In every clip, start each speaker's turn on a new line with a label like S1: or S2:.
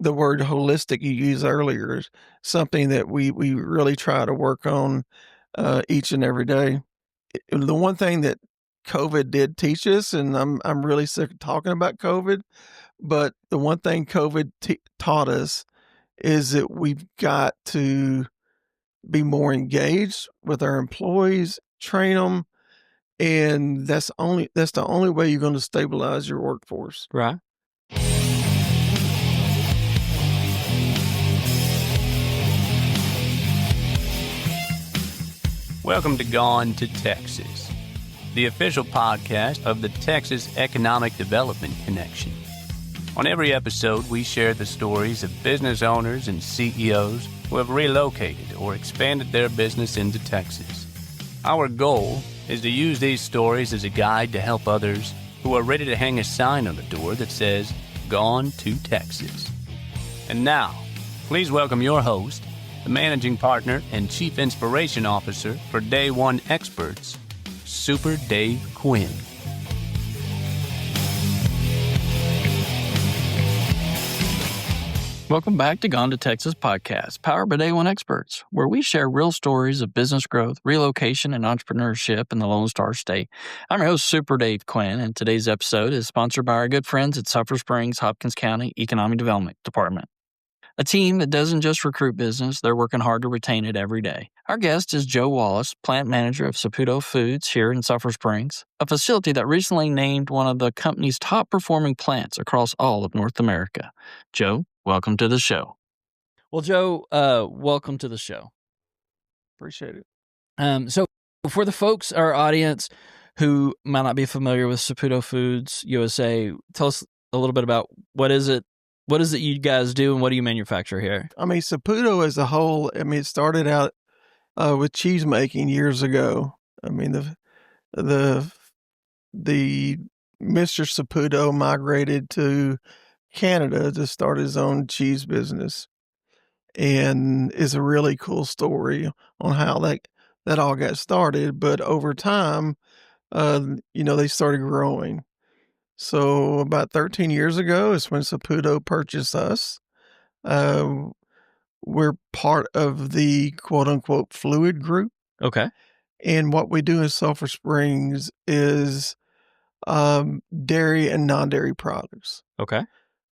S1: the word holistic you used earlier is something that we really try to work on each and every day. The one thing that COVID did teach us, and I'm really sick of talking about COVID, but the one thing COVID taught us is that we've got to be more engaged with our employees, train them, and that's the only way you're going to stabilize your workforce.
S2: Right. Welcome to Gone to Texas, the official podcast of the Texas Economic Development Connection. On every episode, we share the stories of business owners and CEOs who have relocated or expanded their business into Texas. Our goal is to use these stories as a guide to help others who are ready to hang a sign on the door that says, Gone to Texas. And now, please welcome your host, the Managing Partner and Chief Inspiration Officer for Day One Experts, Super Dave Quinn.
S3: Welcome back to Gone to Texas podcast, powered by Day One Experts, where we share real stories of business growth, relocation, and entrepreneurship in the Lone Star State. I'm your host, Super Dave Quinn, and today's episode is sponsored by our good friends at Sulphur Springs, Hopkins County Economic Development Department. A team that doesn't just recruit business, they're working hard to retain it every day. Our guest is Joe Wallace, plant manager of Saputo Foods here in Sulphur Springs, a facility that recently named one of the company's top performing plants across all of North America. Joe, welcome to the show. Well, Joe, welcome to the show.
S1: Appreciate it.
S3: So for the folks, our audience, who might not be familiar with Saputo Foods USA, tell us a little bit about what is it you guys do and what do you manufacture here?
S1: I mean, Saputo as a whole, it started out with cheese making years ago. I mean, the Mr. Saputo migrated to Canada to start his own cheese business, and it's a really cool story on how that all got started. But over time, they started growing. So about 13 years ago is when Saputo purchased us. We're part of the quote-unquote fluid group.
S3: Okay.
S1: And what we do in Sulphur Springs is dairy and non-dairy products.
S3: Okay.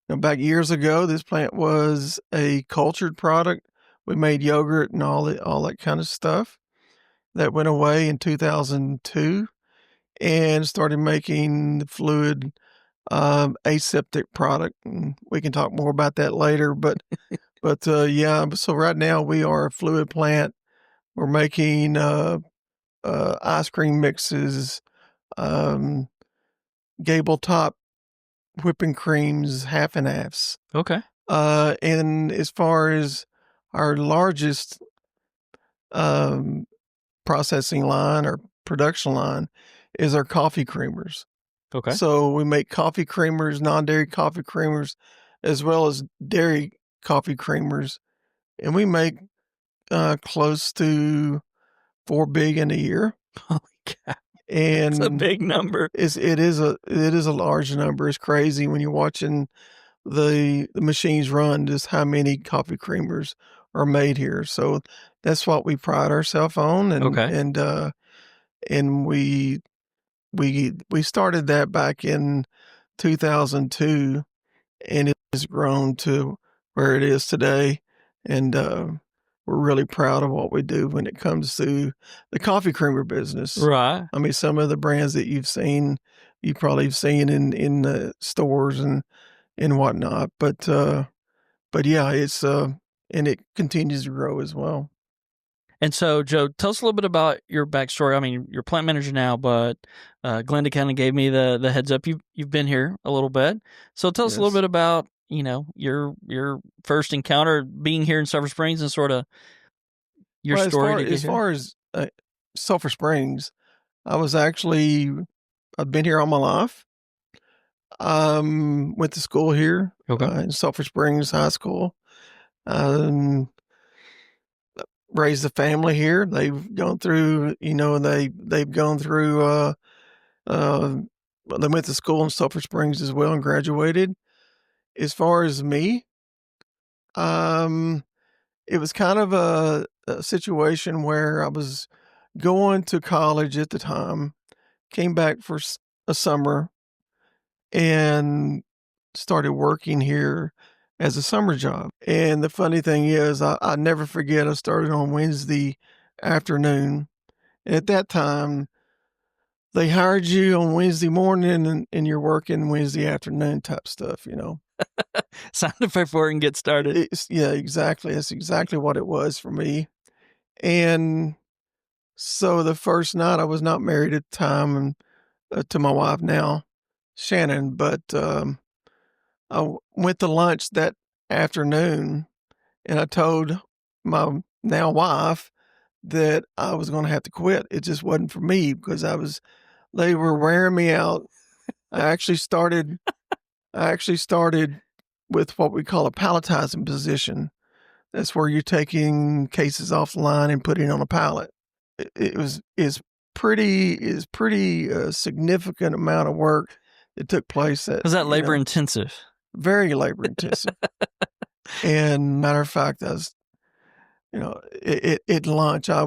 S1: Now, back years ago, this plant was a cultured product. We made yogurt and all that kind of stuff. That went away in 2002 and started making the fluid aseptic product. And we can talk more about that later, but yeah. So right now we are a fluid plant. We're making ice cream mixes, gable top whipping creams, half and halves.
S3: Okay.
S1: And as far as our largest processing line or production line is our coffee creamers.
S3: Okay.
S1: So we make coffee creamers, non-dairy coffee creamers, as well as dairy coffee creamers. And we make close to $4 billion a year.
S3: Holy cow.
S1: And
S3: it's a big number.
S1: It is a large number. It's crazy when you're watching the machines run, just how many coffee creamers are made here. So that's what we pride ourselves on. And,
S3: okay.
S1: And we started that back in 2002, and it has grown to where it is today. And we're really proud of what we do when it comes to the coffee creamer business.
S3: Right.
S1: I mean, some of the brands that you probably have seen in the stores and whatnot. But yeah, it's and it continues to grow as well.
S3: And so, Joe, tell us a little bit about your backstory. I mean, you're plant manager now, but Glenda kind of gave me the heads up. You've been here a little bit, so tell us a little bit about your first encounter being here in Sulphur Springs and sort of your story.
S1: As far as Sulphur Springs, I've been here all my life. Went to school here in Sulphur Springs High School. Raised a family here. They've gone through, they've gone through, they went to school in Sulphur Springs as well and graduated. As far as me, It was kind of a situation where I was going to college at the time, came back for a summer, and started working here as a summer job. And the funny thing is, I never forget, I started on Wednesday afternoon. At that time, they hired you on Wednesday morning and you're working Wednesday afternoon type stuff, you know.
S3: Sign the paperwork and get started.
S1: Yeah, exactly. That's exactly what it was for me. And so the first night, I was not married at the time, and to my wife now, Shannon, but went to lunch that afternoon, and I told my now wife that I was going to have to quit. It just wasn't for me because they were wearing me out. I actually started with what we call a palletizing position. That's where you're taking cases off the line and putting on a pallet. It was pretty significant amount of work that took place.
S3: Was that labor intensive?
S1: Very labor intensive. And matter of fact, I was, at lunch, I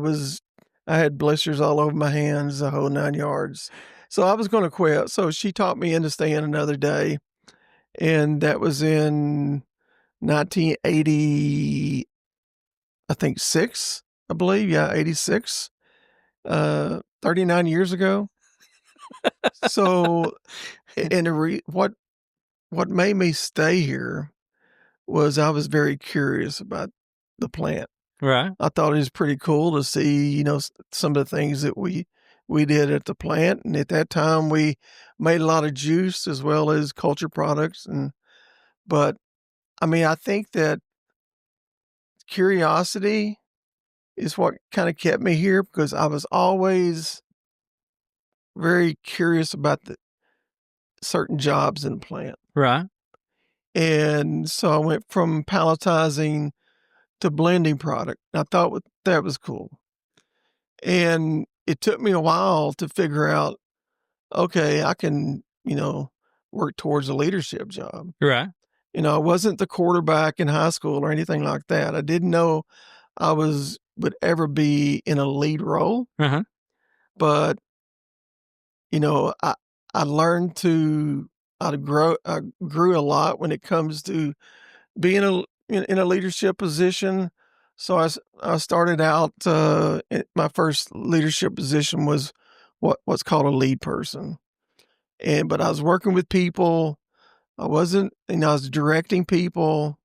S1: had blisters all over my hands, the whole 9 yards. So I was going to quit. So she talked me into staying another day. And that was in 1980, I think 6, I believe. Yeah, 86, 39 years ago. So, and what made me stay here was I was very curious about the plant.
S3: Right.
S1: I thought it was pretty cool to see, some of the things that we did at the plant. And at that time, we made a lot of juice as well as culture products. But I mean, I think that curiosity is what kind of kept me here because I was always very curious about the certain jobs in the plant.
S3: Right.
S1: And so I went from palletizing to blending product. I thought that was cool. And it took me a while to figure out, okay, I can, work towards a leadership job.
S3: Right.
S1: I wasn't the quarterback in high school or anything like that. I didn't know would ever be in a lead role.
S3: Uh-huh.
S1: But, I learned I grew a lot when it comes to being in a leadership position. So I started out, my first leadership position was what's called a lead person. But I was working with people. I wasn't, I was directing people,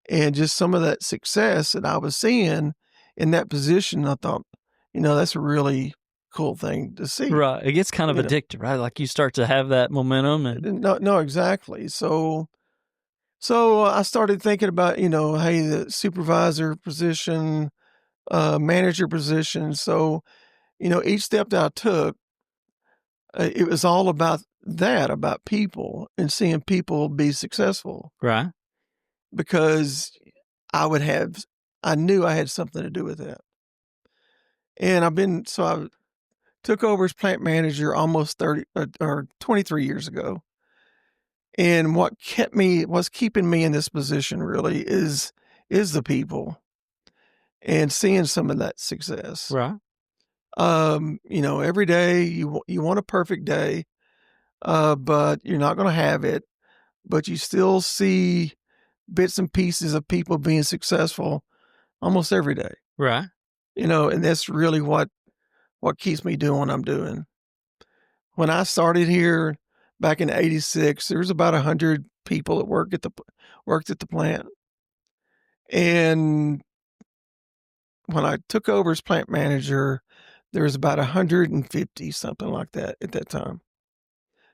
S1: and just some of that success that I was seeing in that position, I thought, that's a really cool thing to see.
S3: Right. It gets kind of addictive, right? Like you start to have that momentum and
S1: no, exactly. So I started thinking about, hey, the supervisor position, manager position. So, each step that I took, it was all about about people and seeing people be successful.
S3: Right.
S1: Because I knew I had something to do with that. And I took over as plant manager almost 30 or 23 years ago. And what's keeping me in this position really is the people and seeing some of that success.
S3: Right.
S1: Every day you want a perfect day, but you're not going to have it, but you still see bits and pieces of people being successful almost every day.
S3: Right.
S1: And that's really what keeps me doing what I'm doing. When I started here back in 86, there was about 100 people that worked at the plant. And when I took over as plant manager, there was about 150, something like that at that time.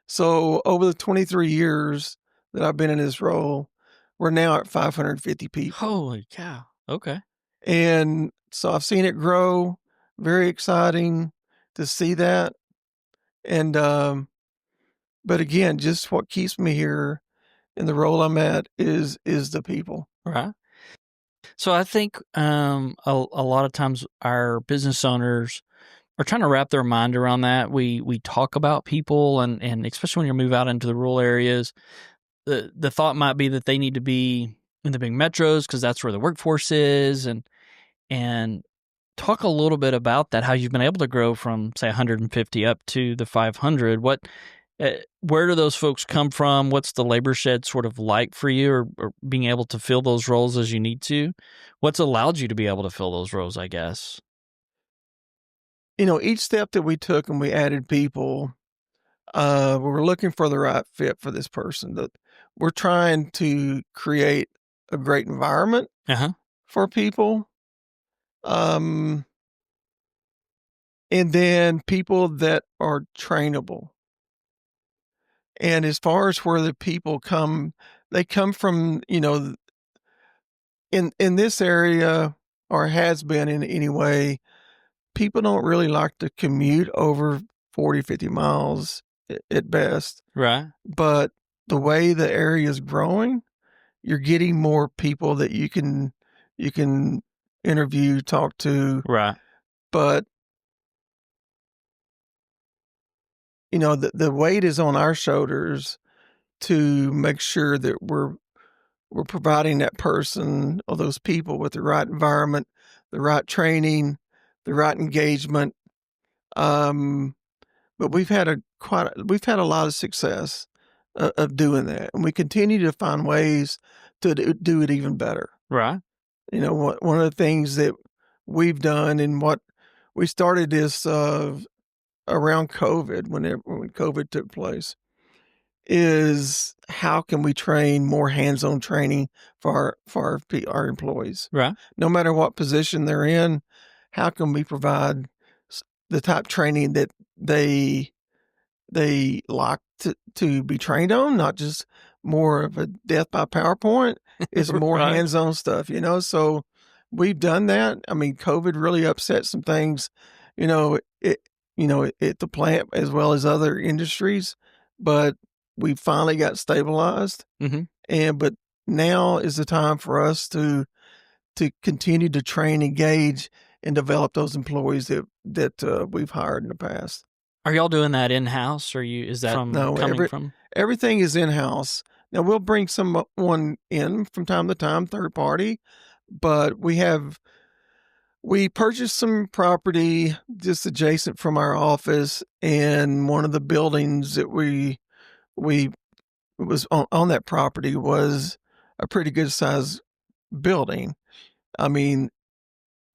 S1: So over the 23 years that I've been in this role, we're now at 550 people.
S3: Holy cow. Okay.
S1: And so I've seen it grow. Very exciting to see that. And, but again, just what keeps me here in the role I'm at is the people.
S3: Right. So I think a lot of times our business owners are trying to wrap their mind around that. We talk about people and especially when you move out into the rural areas, the thought might be that they need to be in the big metros because that's where the workforce is, and talk a little bit about that, how you've been able to grow from, say, 150 up to the 500. Where do those folks come from? What's the labor shed sort of like for you, or being able to fill those roles as you need to? What's allowed you to be able to fill those roles, I guess?
S1: Each step that we took and we added people, we were looking for the right fit for this person. That we're trying to create a great environment
S3: Uh-huh.
S1: for people. And then people that are trainable. And as far as where the people come, they come from, in this area, or has been in any way, people don't really like to commute over 40, 50 miles at best.
S3: Right.
S1: But the way the area is growing, you're getting more people that you can interview, talk to.
S3: Right.
S1: But the weight is on our shoulders to make sure that we're providing that person or those people with the right environment, the right training, the right engagement. But we've had a lot of success of doing that, and we continue to find ways to do it even better.
S3: Right.
S1: One of the things that we've done, and what we started this around COVID, when COVID took place, is how can we train more hands-on training for our employees?
S3: Right.
S1: No matter what position they're in, how can we provide the type training that they like to be trained on, not just more of a death by PowerPoint. It's more
S3: Right.
S1: hands-on stuff, so we've done that. I mean, COVID really upset some things, it at the plant as well as other industries, but we finally got stabilized.
S3: Mm-hmm.
S1: But now is the time for us to continue to train, engage, and develop those employees that we've hired in the past.
S3: Are y'all doing that in-house, or is that from?
S1: Everything is in-house. Now, we'll bring someone in from time to time, third party, but we purchased some property just adjacent from our office, and one of the buildings that we was on that property was a pretty good size building. I mean,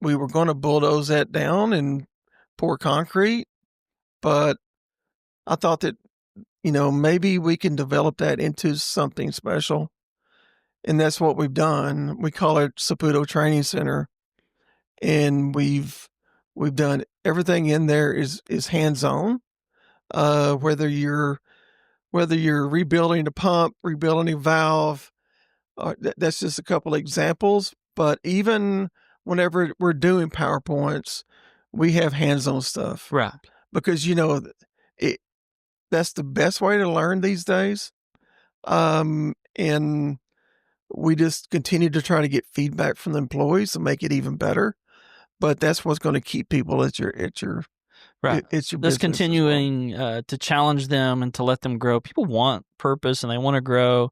S1: we were going to bulldoze that down and pour concrete, but I thought that, maybe we can develop that into something special. And that's what we've done. We call it Saputo Training Center. And we've done everything in there is hands-on. Whether you're rebuilding a pump, rebuilding a valve, that's just a couple of examples. But even whenever we're doing PowerPoints, we have hands-on stuff.
S3: Right.
S1: Because, that's the best way to learn these days. And we just continue to try to get feedback from the employees to make it even better. But that's what's going to keep people at your
S3: Right.
S1: it's your
S3: That's
S1: business
S3: continuing to challenge them and to let them grow. People want purpose and they want to grow,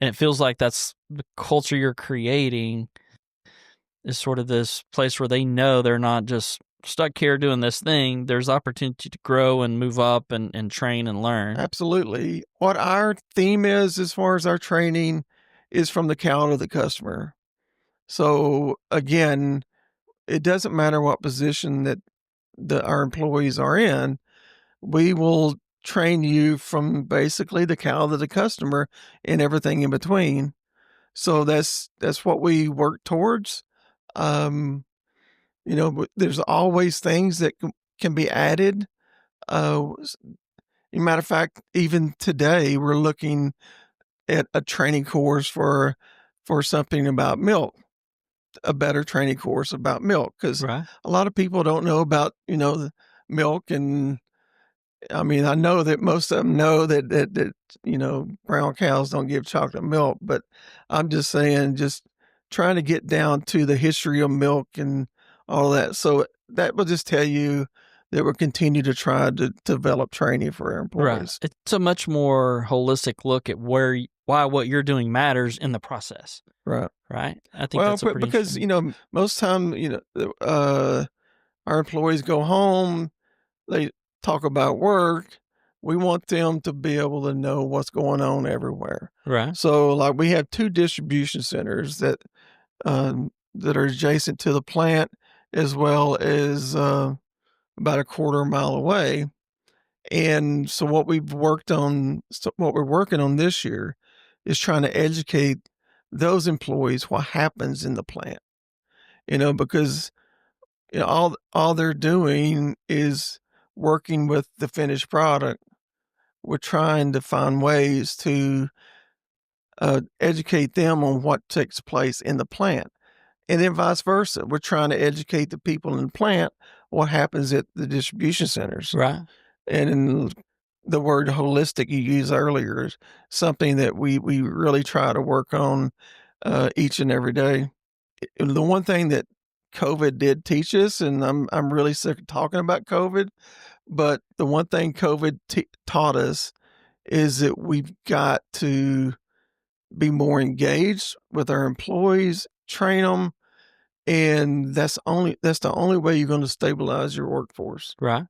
S3: and it feels like that's the culture you're creating is sort of this place where they know they're not just stuck here doing this thing. There's opportunity to grow and move up and train and learn.
S1: Absolutely. What our theme is, as far as our training, is from the cow to the customer. So again, it doesn't matter what position that our employees are in. We will train you from basically the cow to the customer and everything in between. So that's what we work towards. There's always things that can be added. As a matter of fact, even today, we're looking at a training course for something about milk, a better training course about milk, because
S3: Right.
S1: a lot of people don't know about, the milk. And I mean, I know that most of them know that brown cows don't give chocolate milk, but I'm just saying, just trying to get down to the history of milk and all of that. So that will just tell you that we'll continue to try to develop training for our employees.
S3: Right. It's a much more holistic look at why what you're doing matters in the process.
S1: Right.
S3: Right. I think
S1: Well,
S3: that's a pretty
S1: because,
S3: interesting.
S1: most time, our employees go home, they talk about work. We want them to be able to know what's going on everywhere.
S3: Right.
S1: So, like, we have 2 distribution centers that are adjacent to the plant, as well as, about a quarter mile away. And so what we're working on this year is trying to educate those employees what happens in the plant, because all they're doing is working with the finished product. We're trying to find ways to educate them on what takes place in the plant. And then vice versa. We're trying to educate the people in the plant what happens at the distribution centers.
S3: Right.
S1: And the word holistic you used earlier is something that we really try to work on each and every day. The one thing that COVID did teach us, and I'm really sick of talking about COVID, but the one thing COVID taught us is that we've got to be more engaged with our employees, train them, and that's the only way you're going to stabilize your workforce.
S3: Right.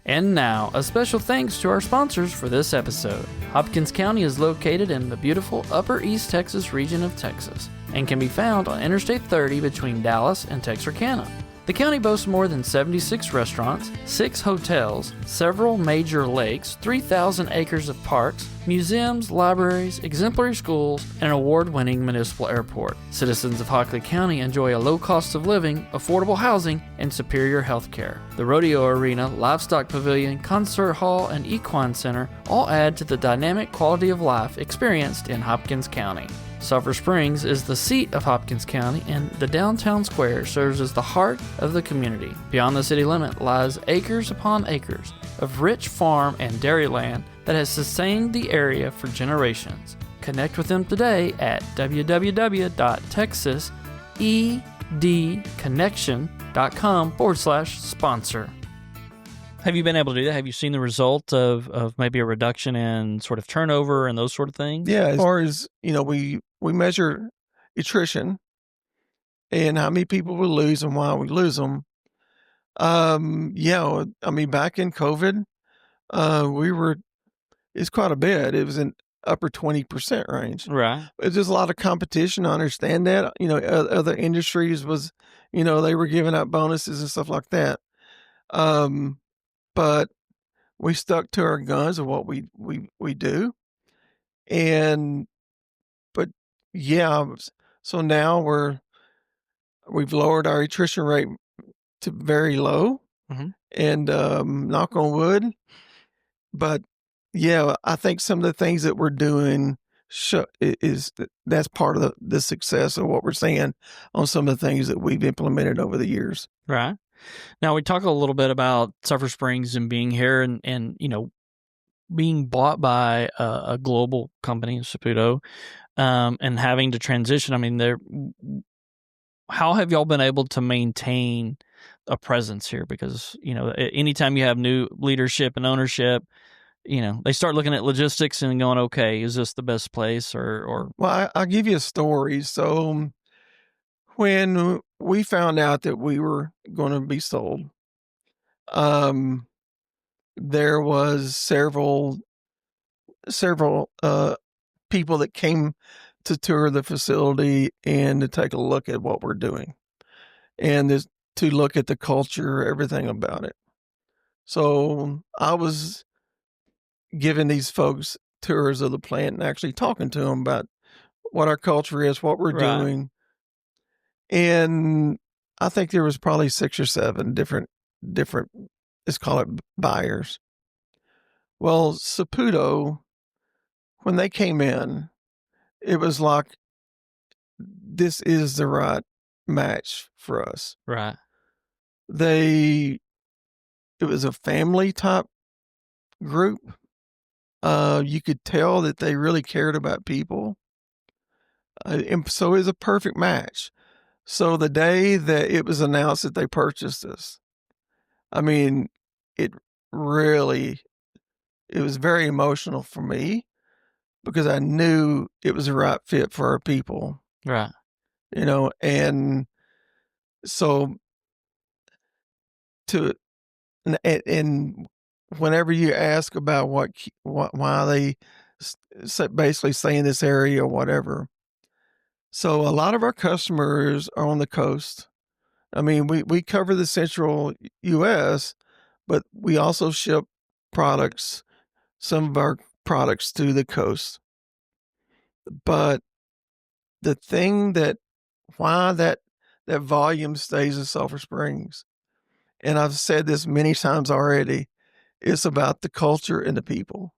S3: And now, a special thanks to our sponsors for this episode. Hopkins County is located in the beautiful Upper East Texas region of Texas and can be found on Interstate 30 between Dallas and Texarkana. The county boasts more than 76 restaurants, 6 hotels, several major lakes, 3,000 acres of parks, museums, libraries, exemplary schools, and an award-winning municipal airport. Citizens of Hockley County enjoy a low cost of living, affordable housing, and superior health care. The rodeo arena, livestock pavilion, concert hall, and equine center all add to the dynamic quality of life experienced in Hopkins County. Sulphur Springs is the seat of Hopkins County, and the downtown square serves as the heart of the community. Beyond the city limit lies acres upon acres of rich farm and dairy land that has sustained the area for generations. Connect with them today at www.texasedconnection.com/sponsor. Have you been able to do that? Have you seen the result of maybe a reduction in sort of turnover and those sort of things?
S1: Yeah, as far as, we measure attrition and how many people we lose and why we lose them. Yeah, back in COVID, it's quite a bit. It was in upper 20% range.
S3: Right.
S1: It's just a lot of competition. I understand that. Other industries they were giving out bonuses and stuff like that. But we stuck to our guns of what we do. But yeah, so now we've lowered our attrition rate to very low, and knock on wood. But yeah, I think some of the things that we're doing that's part of the success of what we're seeing on some of the things that we've implemented over the years.
S3: Right. Now, we talk a little bit about Sulphur Springs and being here and being bought by a global company, Saputo, and having to transition. How have y'all been able to maintain a presence here? Because, anytime you have new leadership and ownership, they start looking at logistics and going, okay, is this the best place or?
S1: Well, I'll give you a story. So when we found out that we were going to be sold, there was several people that came to tour the facility and to take a look at what we're doing and to look at the culture, everything about it. So I was giving these folks tours of the plant and actually talking to them about what our culture is, what we're doing. And I think there was probably 6 or 7 different, let's call it buyers. Well, Saputo, when they came in, it was like, this is the right match for us.
S3: Right.
S1: It was a family type group. You could tell that they really cared about people. And so it was a perfect match. So the day that it was announced that they purchased us, I mean, it really it was very emotional for me because I knew it was the right fit for our people,
S3: Right.
S1: and so to and whenever you ask about why they basically stay in this area or whatever, so a lot of our customers are on the coast. I mean, we cover the central U.S., but we also ship products, some of our products to the coast. But the thing that why that volume stays in Sulphur Springs, and I've said this many times already, it's about the culture and the people,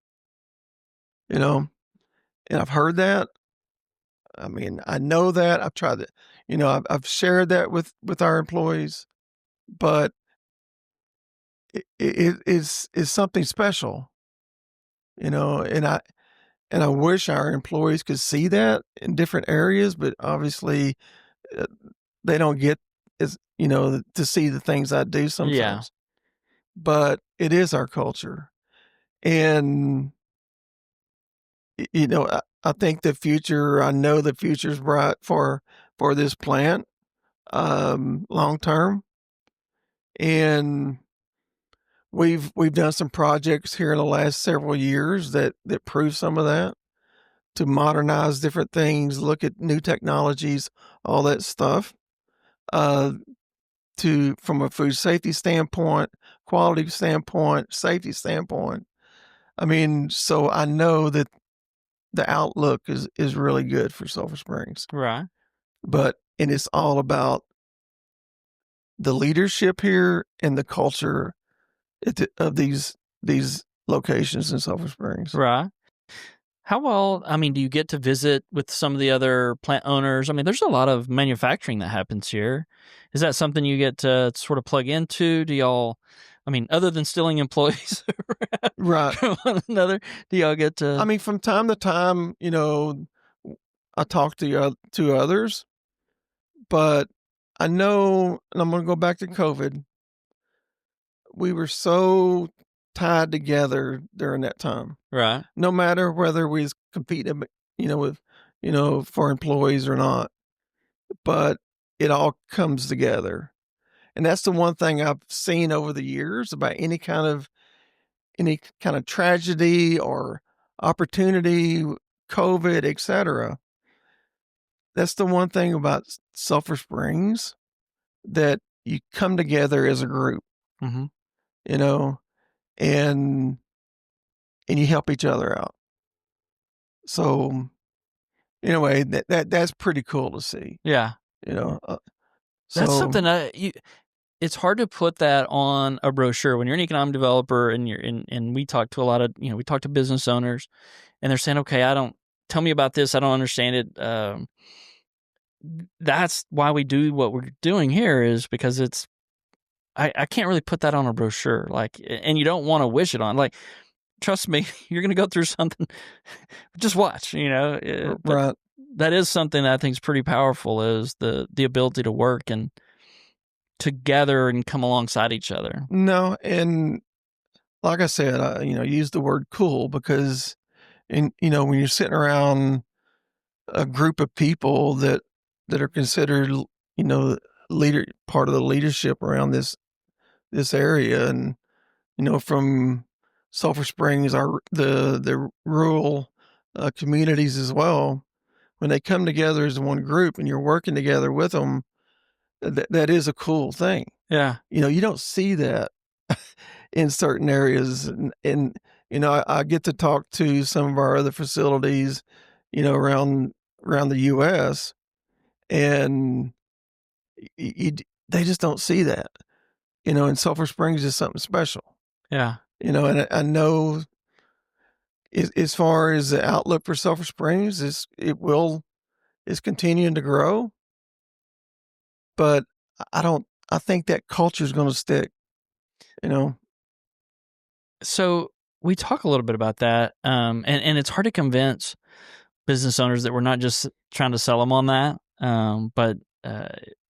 S1: you know. And I've heard that. I mean, I know that. I've tried that. I've shared that with our employees, but it is something special, and I wish our employees could see that in different areas, but obviously uh, they don't get to see the things I do
S3: Yeah.
S1: sometimes. But it is our culture, and I think the future. I know the future's bright for this plant, long term, and we've done some projects here in the last several years that prove some of that, to modernize different things, look at new technologies, all that stuff. Uh, to From a food safety standpoint, quality standpoint, safety standpoint. I mean, so I know that the outlook is really good for Sulphur Springs,
S3: Right.
S1: and it's all about the leadership here and the culture of these locations in Sulphur Springs.
S3: Right. How well, I mean, do you get to visit with some of the other plant owners? I mean, there's a lot of manufacturing that happens here. Is that something you get to sort of plug into? Do y'all, I mean, other than stealing employees
S1: Right.
S3: from one another, do y'all get
S1: I
S3: to?
S1: mean, from time to time, I talk to others, but I know, and I'm going to go back to COVID. We were so tied together during that time.
S3: Right.
S1: No matter whether we was competing, with, for employees or not, but it all comes together. And that's the one thing I've seen over the years about any kind of tragedy or opportunity, COVID, etc. That's the one thing about Sulphur Springs, that you come together as a group,
S3: Mm-hmm.
S1: you know, and you help each other out. So anyway, that's pretty cool to see,
S3: Yeah.
S1: you know.
S3: That's
S1: So
S3: something it's hard to put that on a brochure when you're an economic developer and and we talk to a lot of, we talk to business owners and they're saying, okay, tell me about this. I don't understand it. That's why we do what we're doing here, is because I can't really put that on a brochure. Like, and you don't want to wish it on, like, trust me, you're going to go through something. Just watch, but
S1: right.
S3: that is something that I think is pretty powerful, is the ability to work and together and come alongside each other.
S1: No, and like I said, I use the word cool because, when you're sitting around a group of people that are considered, leader part of the leadership around this area, and from Sulphur Springs, the rural communities as well. When they come together as one group and you're working together with them, that is a cool thing.
S3: Yeah.
S1: You don't see that in certain areas, and I get to talk to some of our other facilities, around the U.S., and they just don't see that. And Sulphur Springs is something special.
S3: Yeah.
S1: And I know, as far as the outlook for Sulphur Springs, is continuing to grow, but I don't. I think that culture is going to stick. You know,
S3: So we talk a little bit about that, and it's hard to convince business owners that we're not just trying to sell them on that, but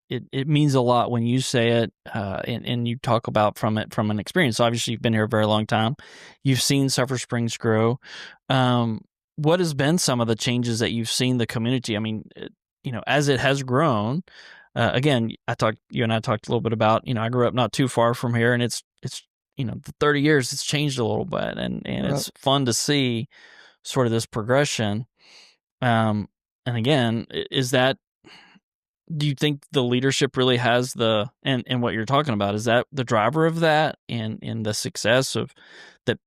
S3: it means a lot when you say it, and you talk about from an experience. Obviously, you've been here a very long time. You've seen Sulphur Springs grow. What has been some of the changes that you've seen the community? I mean, as it has grown. Again, you and I talked a little bit about. I grew up not too far from here, and it's the 30 years it's changed a little bit, and
S1: Right.
S3: it's fun to see sort of this progression. And again, do you think the leadership really has and what you're talking about, is that the driver of that and the success of that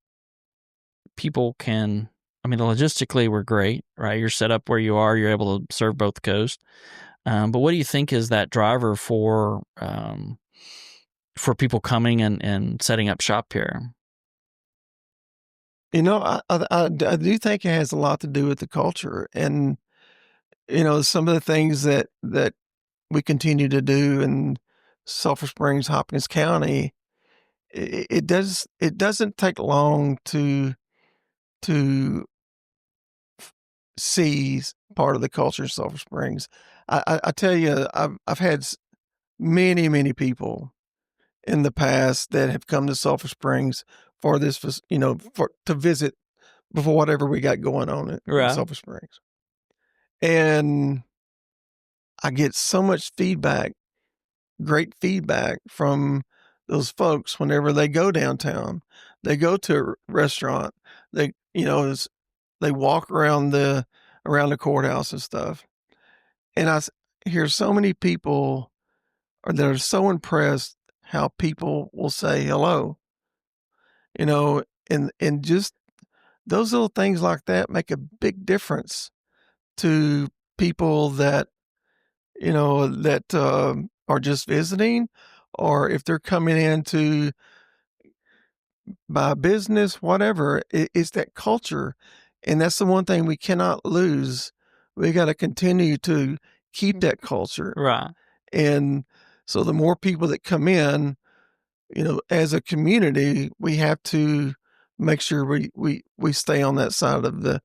S3: people can, I mean, logistically we're great, right? You're set up where you are, you're able to serve both coasts. But what do you think is that driver for people coming and setting up shop here?
S1: I do think it has a lot to do with the culture, and some of the things that we continue to do in Sulphur Springs, Hopkins County. It doesn't take long to see part of the culture of Sulphur Springs. I tell you, I've had many people in the past that have come to Sulphur Springs for this, to visit before whatever we got going on in
S3: Right.
S1: Sulphur Springs. And I get so much feedback, great feedback from those folks whenever they go downtown. They go to a restaurant. They, they walk around the courthouse and stuff. And hear so many people that are so impressed how people will say hello, and just those little things like that make a big difference to people that, are just visiting, or if they're coming in to buy business, whatever. It's that culture. And that's the one thing we cannot lose. We got to continue to keep that culture.
S3: Right.
S1: And so the more people that come in, as a community, we have to make sure we stay on that side of the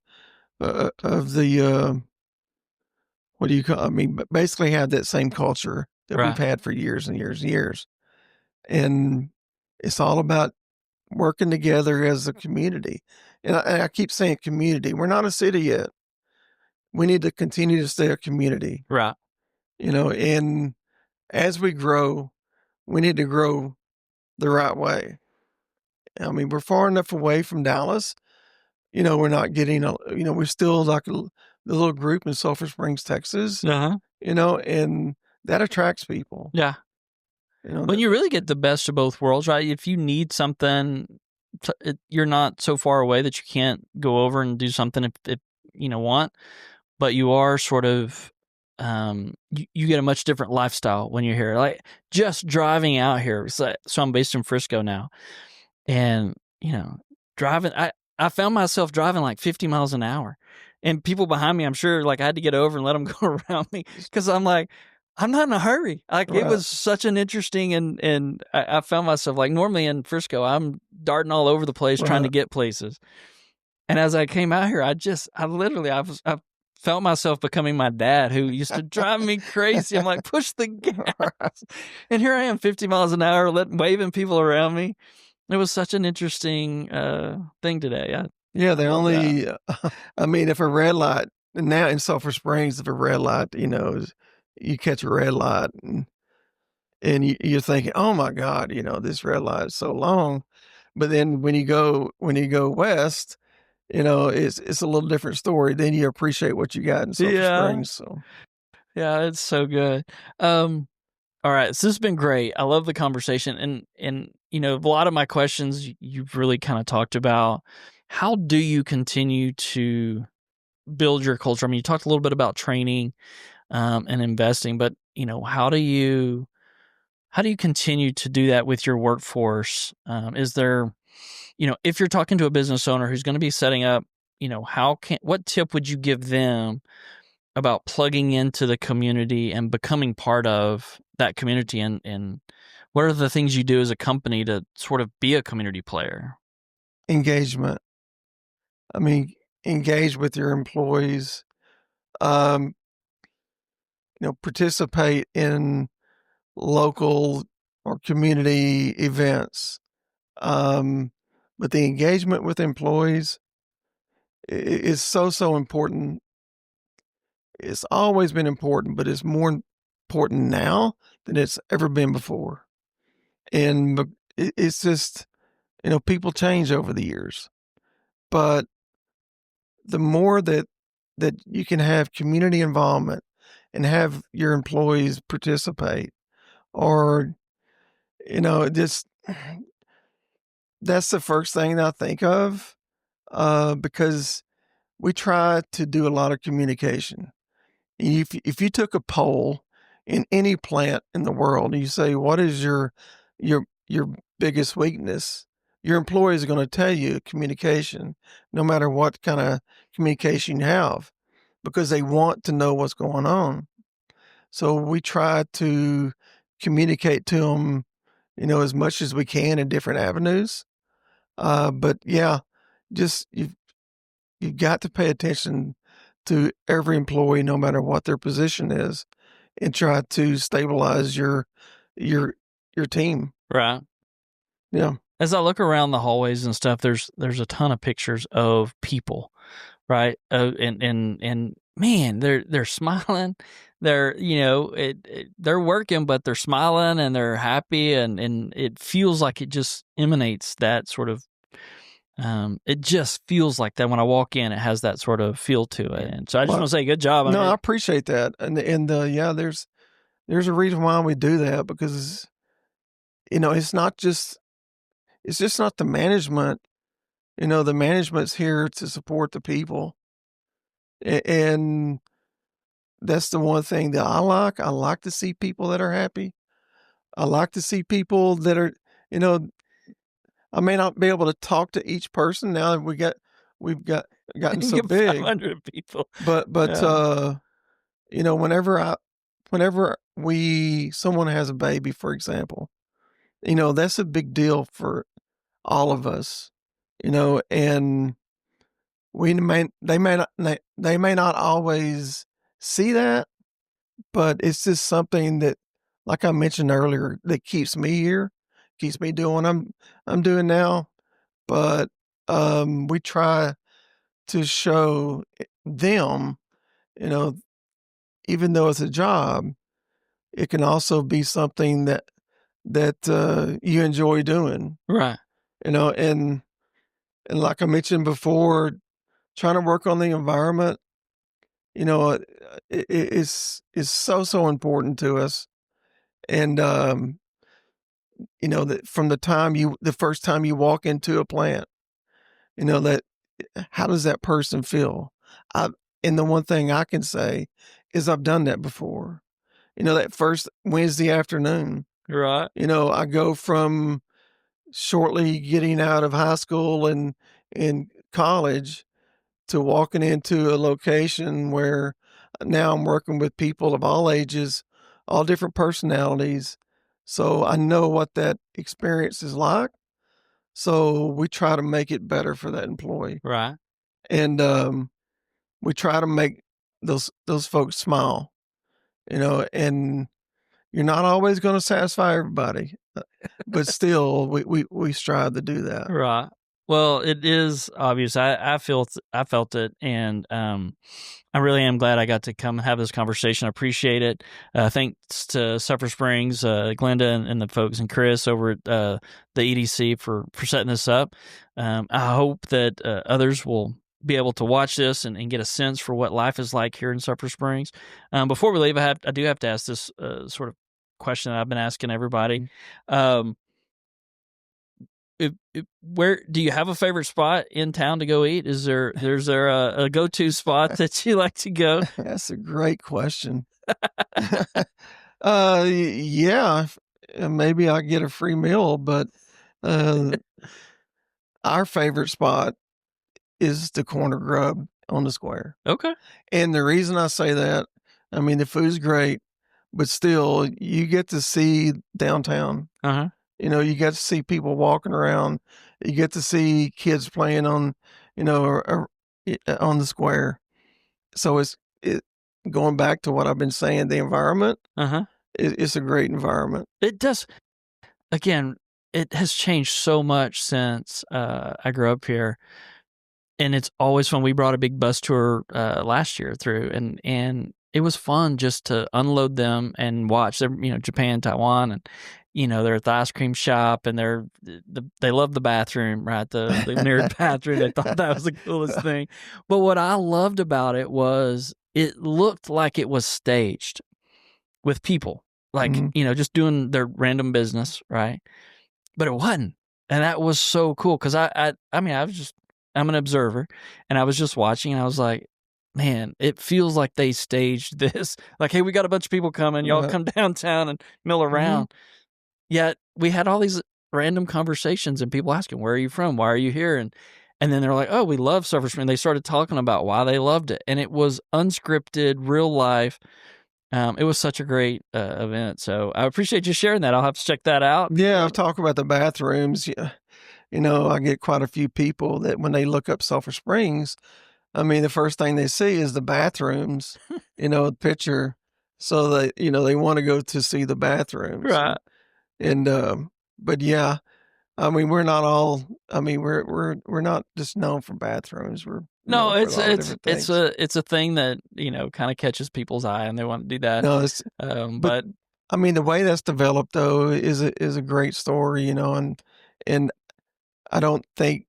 S1: what do you call? I mean, basically have that same culture that
S3: Right.
S1: we've had for years and years and years. And it's all about working together as a community. And I keep saying community. We're not a city yet. We need to continue to stay a community.
S3: Right.
S1: And as we grow, we need to grow the right way. I mean, we're far enough away from Dallas. We're not getting, we're still like the little group in Sulphur Springs, Texas,
S3: Uh-huh.
S1: And that attracts people.
S3: Yeah. When you really get the best of both worlds, right? If you need something, you're not so far away that you can't go over and do something if want, but you are sort of, you get a much different lifestyle when you're here. Like just driving out here. So I'm based in Frisco now, and driving, I found myself driving like 50 miles an hour, and people behind me, I'm sure, like I had to get over and let them go around me because I'm like, I'm not in a hurry. Like
S1: Right.
S3: It was such an interesting, and I found myself like normally in Frisco, I'm darting all over the place trying to
S1: Right.
S3: get places. And as I came out here, I felt myself becoming my dad, who used to drive me crazy. I'm like, push the gas. And here I am 50 miles an hour, waving people around me. It was such an interesting thing today.
S1: Yeah, they only, I mean, if a red light, now in Sulphur Springs, if a red light, you catch a red light and you're thinking, oh my God, this red light is so long. But then when you go west, it's a little different story. Then you appreciate what you got in Sulphur Springs. So
S3: yeah, it's so good. All right, so this has been great. I love the conversation, and a lot of my questions you've really kind of talked about. How do you continue to build your culture? I mean, you talked a little bit about training and investing, but how do you continue to do that with your workforce? Is there, if you're talking to a business owner who's going to be setting up, what tip would you give them about plugging into the community and becoming part of that community? And what are the things you do as a company to sort of be a community player?
S1: engagement. I mean, engage with your employees. Participate in local or community events. But the engagement with employees is so important. It's always been important, but it's more important now than it's ever been before. And it's just, people change over the years, but the more that you can have community involvement and have your employees participate, or just that's the first thing that I think of, because we try to do a lot of communication. If you took a poll in any plant in the world and you say, what is your biggest weakness? Your employees are going to tell you communication, no matter what kind of communication you have, because they want to know what's going on. So we try to communicate to them, as much as we can in different avenues. But yeah, just you've got to pay attention to every employee, no matter what their position is, and try to stabilize your your team.
S3: Right.
S1: Yeah.
S3: As I look around the hallways and stuff, there's a ton of pictures of people, right? And man, they're smiling. They're they're working, but they're smiling and they're happy, and it feels like it just emanates that sort of. It just feels like that when I walk in. It has that sort of feel to it, and so I just want to say, good job.
S1: No, I appreciate that, and yeah, there's a reason why we do that, because it's just not the management. The management's here to support the people, and that's the one thing that I like. I like to see people that are happy. I like to see people that are, you know, I may not be able to talk to each person now that we've gotten so big,
S3: 500 people.
S1: but
S3: Yeah.
S1: whenever someone has a baby, for example, that's a big deal for all of us, and they may not always see that, but it's just something that, like I mentioned earlier, that keeps me here, keeps me doing what I'm doing now. But we try to show them, you know, even though it's a job, it can also be something that you enjoy doing,
S3: Right.
S1: And like I mentioned before, trying to work on the environment, is so important to us. And that from the first time you walk into a plant, that how does that person feel? I and the one thing I can say is I've done that before. That first Wednesday afternoon,
S3: Right.
S1: I go from shortly getting out of high school and in college to walking into a location where now I'm working with people of all ages, all different personalities. So I know what that experience is like. So we try to make it better for that employee.
S3: Right.
S1: And we try to make those folks smile, and you're not always going to satisfy everybody, but still we strive to do that.
S3: Right. Well, it is obvious. I felt it, and I really am glad I got to come have this conversation. I appreciate it. Thanks to Sulphur Springs, Glenda, and the folks, and Chris over at the EDC for setting this up. I hope that others will be able to watch this and get a sense for what life is like here in Sulphur Springs. Before we leave, I do have to ask this sort of question that I've been asking everybody. Where do you have a favorite spot in town to go eat? Is there a go-to spot that you like to go?
S1: That's a great question. Yeah, maybe I get a free meal, but our favorite spot is the Corner Grub on the square.
S3: Okay.
S1: And the reason I say that, I mean, the food's great, but still, you get to see downtown.
S3: Uh-huh.
S1: You get to see people walking around. You get to see kids playing on, on the square. So it's going back to what I've been saying, the environment.
S3: Uh-huh.
S1: it's a great environment.
S3: It does. Again, it has changed so much since I grew up here, and it's always fun. We brought a big bus tour last year through, and it was fun just to unload them and watch. They're Japan, Taiwan, and they're at the ice cream shop, and they love the bathroom, right? The mirrored bathroom. They thought that was the coolest thing. But what I loved about it was it looked like it was staged with people, like just doing their random business, right? But it wasn't, and that was so cool because I'm an observer, and I was just watching, and I was like, man, it feels like they staged this. Like, hey, we got a bunch of people coming, y'all come downtown and mill around. Yet we had all these random conversations and people asking, where are you from? Why are you here? And then they're like, oh, we love Sulphur Springs. They started talking about why they loved it, and it was unscripted, real life. It was such a great event. So I appreciate you sharing that. I'll have to check that out.
S1: Yeah, I'll talk about the bathrooms. Yeah. I get quite a few people that when they look up Sulphur Springs, the first thing they see is the bathrooms, the picture. So they want to go to see the bathrooms.
S3: Right.
S1: But yeah, we're not all, we're not just known for bathrooms. We're
S3: No,
S1: known for a lot of different
S3: it's
S1: things.
S3: it's a thing that kind of catches people's eye, and they want to do that.
S1: No,
S3: But
S1: the way that's developed though is a great story, and I don't think,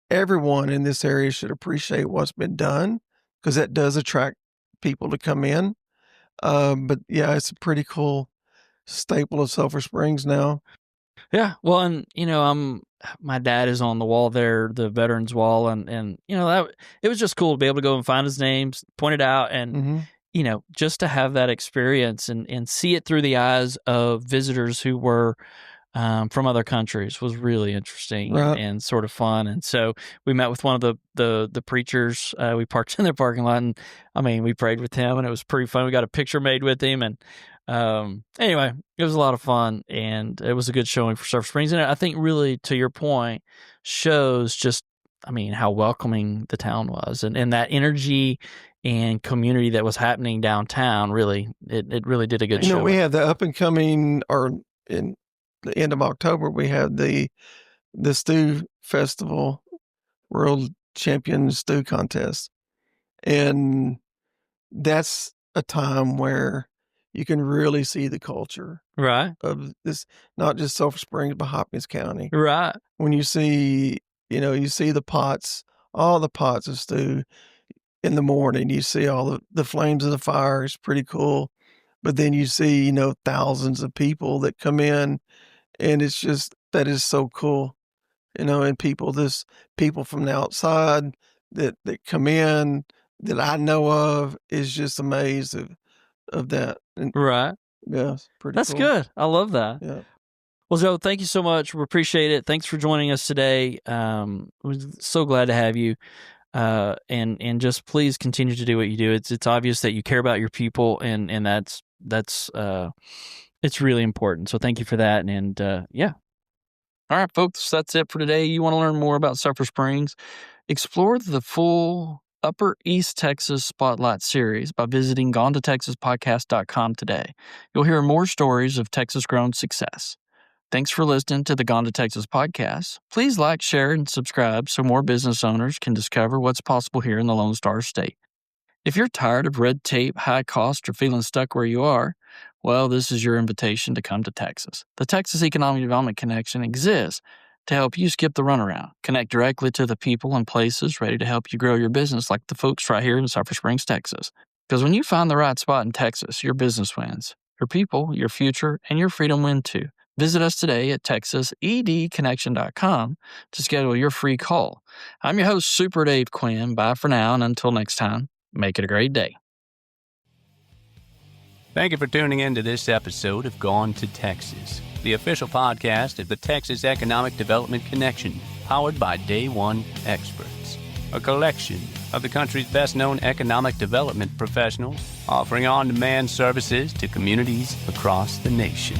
S1: everyone in this area should appreciate what's been done because that does attract people to come in. But yeah, it's a pretty cool staple of Sulphur Springs now.
S3: yeah, well, and my dad is on the wall there, the veterans wall, and that it was just cool to be able to go and find his name, point it out, and just to have that experience and see it through the eyes of visitors who were from other countries was really interesting
S1: Right.
S3: and sort of fun. And so we met with one of the preachers. We parked in their parking lot, and we prayed with him, and it was pretty fun. We got a picture made with him, and anyway, it was a lot of fun, and it was a good showing for Sulphur Springs. And I think really, to your point, shows just how welcoming the town was, and that energy and community that was happening downtown. Really, it really did a good show.
S1: We have the up and coming, or in the end of October, we have the Stew Festival, World Champion Stew Contest. And that's a time where you can really see the culture
S3: Right.
S1: of this, not just Sulphur Springs, but Hopkins County.
S3: Right.
S1: When you see, you see the pots, all the pots of stew in the morning, you see all the flames of the fire. It's pretty cool. But then you see, thousands of people that come in, and it's just, that is so cool, and people from the outside that come in that I know of is just amazed of that. And
S3: Right.
S1: yeah, it's pretty
S3: That's
S1: cool.
S3: good. I love that.
S1: Yeah.
S3: Well, Joe, thank you so much. We appreciate it. Thanks for joining us today. We're so glad to have you. And just please continue to do what you do. It's obvious that you care about your people, and that's it's really important. So thank you for that. And yeah. All right, folks, that's it for today. You want to learn more about Sulphur Springs? Explore the full Upper East Texas Spotlight series by visiting GoneToTexasPodcast.com today. You'll hear more stories of Texas-grown success. Thanks for listening to the Gone to Texas podcast. Please like, share, and subscribe so more business owners can discover what's possible here in the Lone Star State. If you're tired of red tape, high cost, or feeling stuck where you are, well, this is your invitation to come to Texas. The Texas Economic Development Connection exists to help you skip the runaround, connect directly to the people and places ready to help you grow your business like the folks right here in Sulphur Springs, Texas. Because when you find the right spot in Texas, your business wins. Your people, your future, and your freedom win too. Visit us today at TexasEDConnection.com to schedule your free call. I'm your host, Super Dave Quinn. Bye for now, and until next time, make it a great day.
S2: Thank you for tuning in to this episode of Gone to Texas, the official podcast of the Texas Economic Development Connection, powered by Day One Experts, a collection of the country's best-known economic development professionals offering on-demand services to communities across the nation.